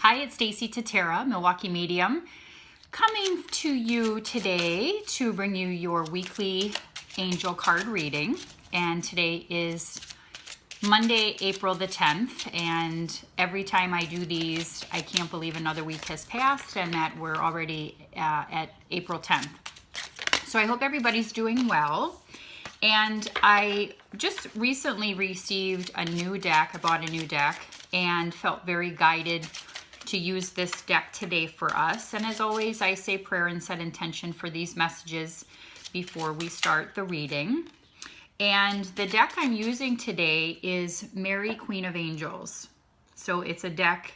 Hi, it's Stacie Tatera, Milwaukee Medium, coming to you today to bring you your weekly angel card reading. And today is Monday, April the 10th, and every time I do these, I can't believe another week has passed and that we're already at April 10th. So I hope everybody's doing well. And I just recently received a new deck. I bought a new deck and felt very guided to use this deck today for us. And as always, I say prayer and set intention for these messages before we start the reading. And the deck I'm using today is Mary, Queen of Angels. So it's a deck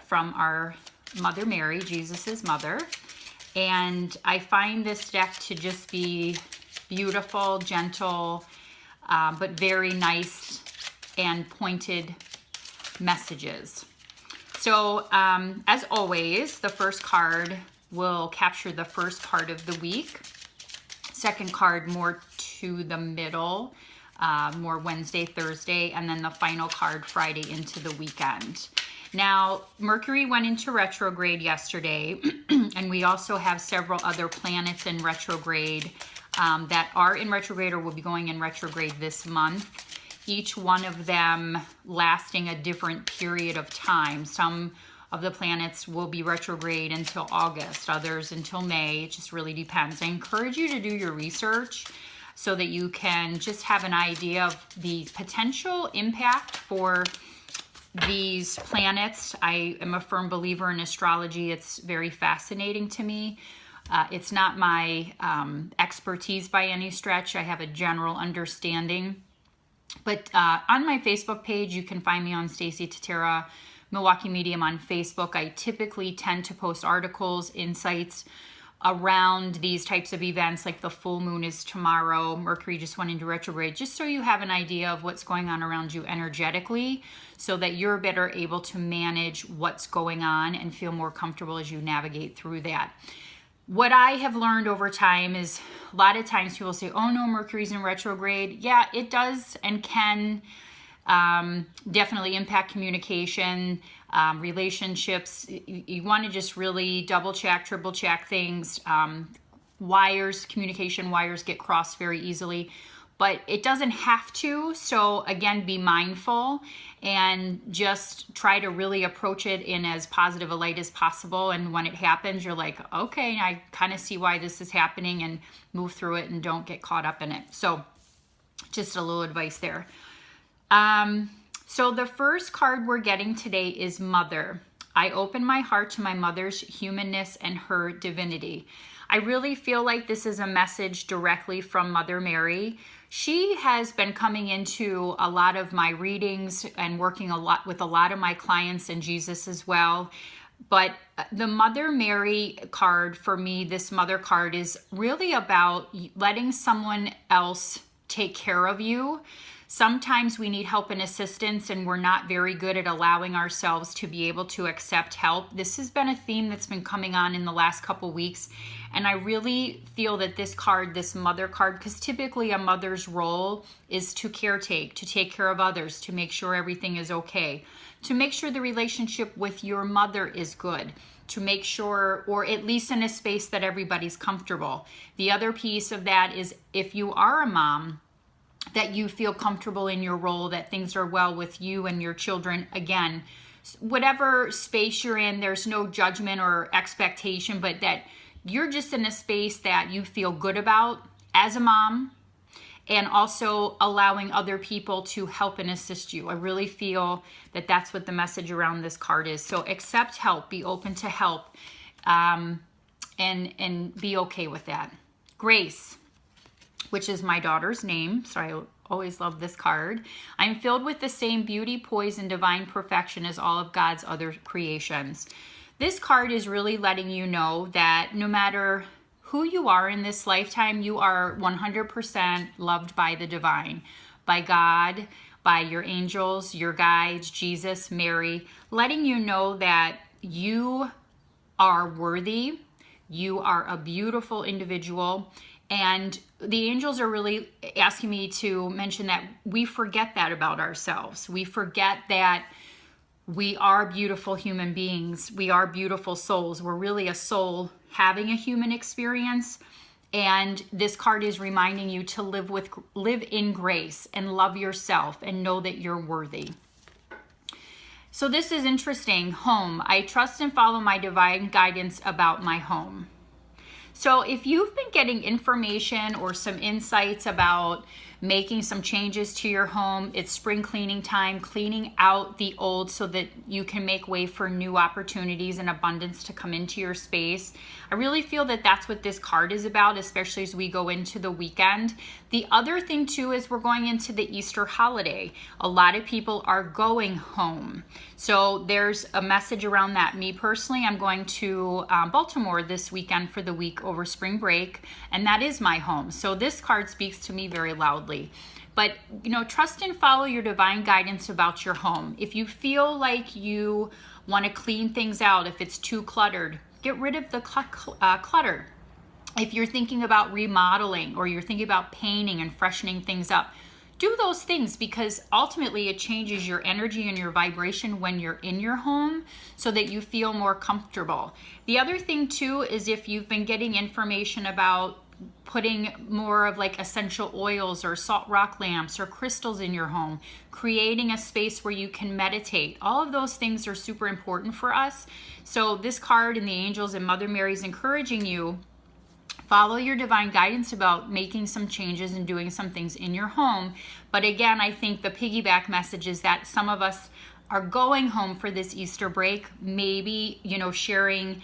from our Mother Mary, Jesus's mother. And I find this deck to just be beautiful, gentle, but very nice and pointed messages. So as always, the first card will capture the first part of the week. Second card more to the middle, more Wednesday, Thursday, and then the final card Friday into the weekend. Now, Mercury went into retrograde yesterday, and we also have several other planets in retrograde that are in retrograde or will be going in retrograde this month. Each one of them lasting a different period of time. Some of the planets will be retrograde until August, others until May. It just really depends. I encourage you to do your research so that you can just have an idea of the potential impact for these planets. I am a firm believer in astrology. It's very fascinating to me. It's not my expertise by any stretch. I have a general understanding. But on my Facebook page, you can find me on Stacie Tatera-Milwaukee Medium on Facebook. I typically tend to post articles, insights around these types of events, like the full moon is tomorrow, Mercury just went into retrograde, just so you have an idea of what's going on around you energetically so that you're better able to manage what's going on and feel more comfortable as you navigate through that. What I have learned over time is a lot of times people say, oh no, Mercury's in retrograde. Yeah, it does and can definitely impact communication, relationships. You want to just really double check, triple check things. Communication wires get crossed very easily, but it doesn't have to. So again, be mindful and just try to really approach it in as positive a light as possible. And when it happens, you're like, okay, I kind of see why this is happening, and move through it and don't get caught up in it. So just a little advice there. So the first card we're getting today is Mother. I open my heart to my mother's humanness and her divinity. I really feel like this is a message directly from Mother Mary. She has been coming into a lot of my readings and working a lot with a lot of my clients and Jesus as well. But the Mother Mary card for me, this Mother card, is really about letting someone else take care of you. Sometimes we need help and assistance, and we're not very good at allowing ourselves to be able to accept help. This has been a theme that's been coming on in the last couple weeks, and I really feel that this card, this Mother card, because typically a mother's role is to caretake, to take care of others, to make sure everything is okay, to make sure the relationship with your mother is good, to make sure, or at least in a space that everybody's comfortable. The other piece of that is if you are a mom, that you feel comfortable in your role, that things are well with you and your children. Again, whatever space you're in, there's no judgment or expectation, but that you're just in a space that you feel good about as a mom, and also allowing other people to help and assist you. I really feel that that's what the message around this card is. So accept help, be open to help, and be okay with that. Grace, which is my daughter's name, so I always love this card. I'm filled with the same beauty, poise, and divine perfection as all of God's other creations. This card is really letting you know that no matter who you are in this lifetime, you are 100% loved by the divine, by God, by your angels, your guides, Jesus, Mary, letting you know that you are worthy, you are a beautiful individual. And the angels are really asking me to mention that we forget that about ourselves. We forget that We are beautiful human beings. We are beautiful souls. We're really a soul having a human experience. And this card is reminding you to live in grace and love yourself and know that you're worthy. So this is interesting. Home. I trust and follow my divine guidance about my home. So if you've been getting information or some insights about making some changes to your home, it's spring cleaning time, cleaning out the old so that you can make way for new opportunities and abundance to come into your space. I really feel that that's what this card is about, especially as we go into the weekend. The other thing too is we're going into the Easter holiday. A lot of people are going home. So there's a message around that. Me personally, I'm going to Baltimore this weekend for the week over spring break, and that is my home. So this card speaks to me very loudly. But, trust and follow your divine guidance about your home. If you feel like you want to clean things out, if it's too cluttered, get rid of the clutter. If you're thinking about remodeling or you're thinking about painting and freshening things up, do those things, because ultimately it changes your energy and your vibration when you're in your home so that you feel more comfortable. The other thing too is if you've been getting information about putting more of like essential oils or salt rock lamps or crystals in your home, creating a space where you can meditate. All of those things are super important for us. So this card and the angels and Mother Mary is encouraging you, follow your divine guidance about making some changes and doing some things in your home. But again, I think the piggyback message is that some of us are going home for this Easter break, maybe, sharing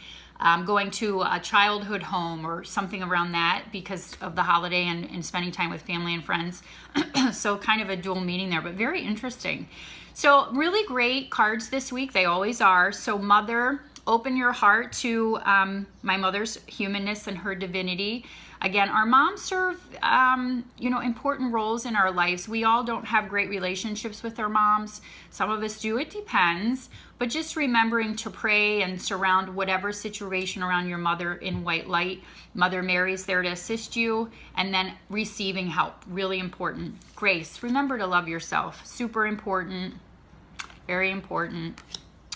going to a childhood home or something around that because of the holiday and spending time with family and friends. So kind of a dual meaning there, but very interesting. So really great cards this week. They always are. So Mother, open your heart to my mother's humanness and her divinity. Again, our moms serve, important roles in our lives. We all don't have great relationships with our moms. Some of us do. It depends. But just remembering to pray and surround whatever situation around your mother in white light. Mother Mary's there to assist you. And then receiving help. Really important. Grace. Remember to love yourself. Super important. Very important.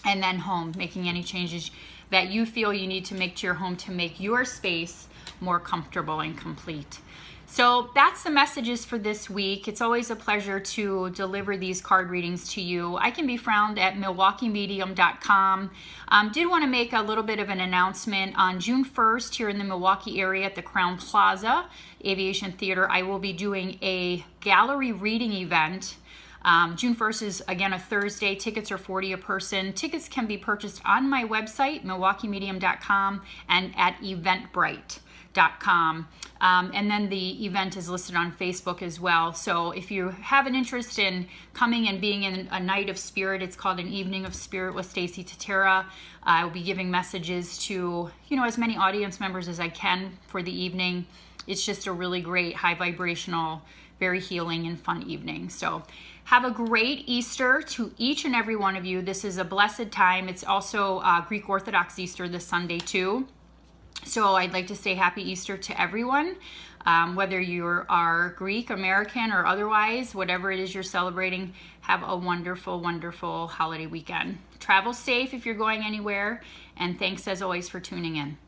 And then home. Making any changes that you feel you need to make to your home to make your space more comfortable and complete. So that's the messages for this week. It's always a pleasure to deliver these card readings to you. I can be found at MilwaukeeMedium.com. Did want to make a little bit of an announcement. On June 1st here in the Milwaukee area at the Crown Plaza Aviation Theater, I will be doing a gallery reading event. June 1st is, again, a Thursday. Tickets are $40 a person. Tickets can be purchased on my website, MilwaukeeMedium.com, and at eventbrite.com. And then the event is listed on Facebook as well. So if you have an interest in coming and being in a night of spirit, it's called an Evening of Spirit with Stacie Tatera. I will be giving messages to, as many audience members as I can for the evening. It's just a really great, high vibrational, very healing and fun evening. So have a great Easter to each and every one of you. This is a blessed time. It's also Greek Orthodox Easter this Sunday too. So I'd like to say happy Easter to everyone, whether you are Greek, American, or otherwise, whatever it is you're celebrating. Have a wonderful, wonderful holiday weekend. Travel safe if you're going anywhere, and thanks as always for tuning in.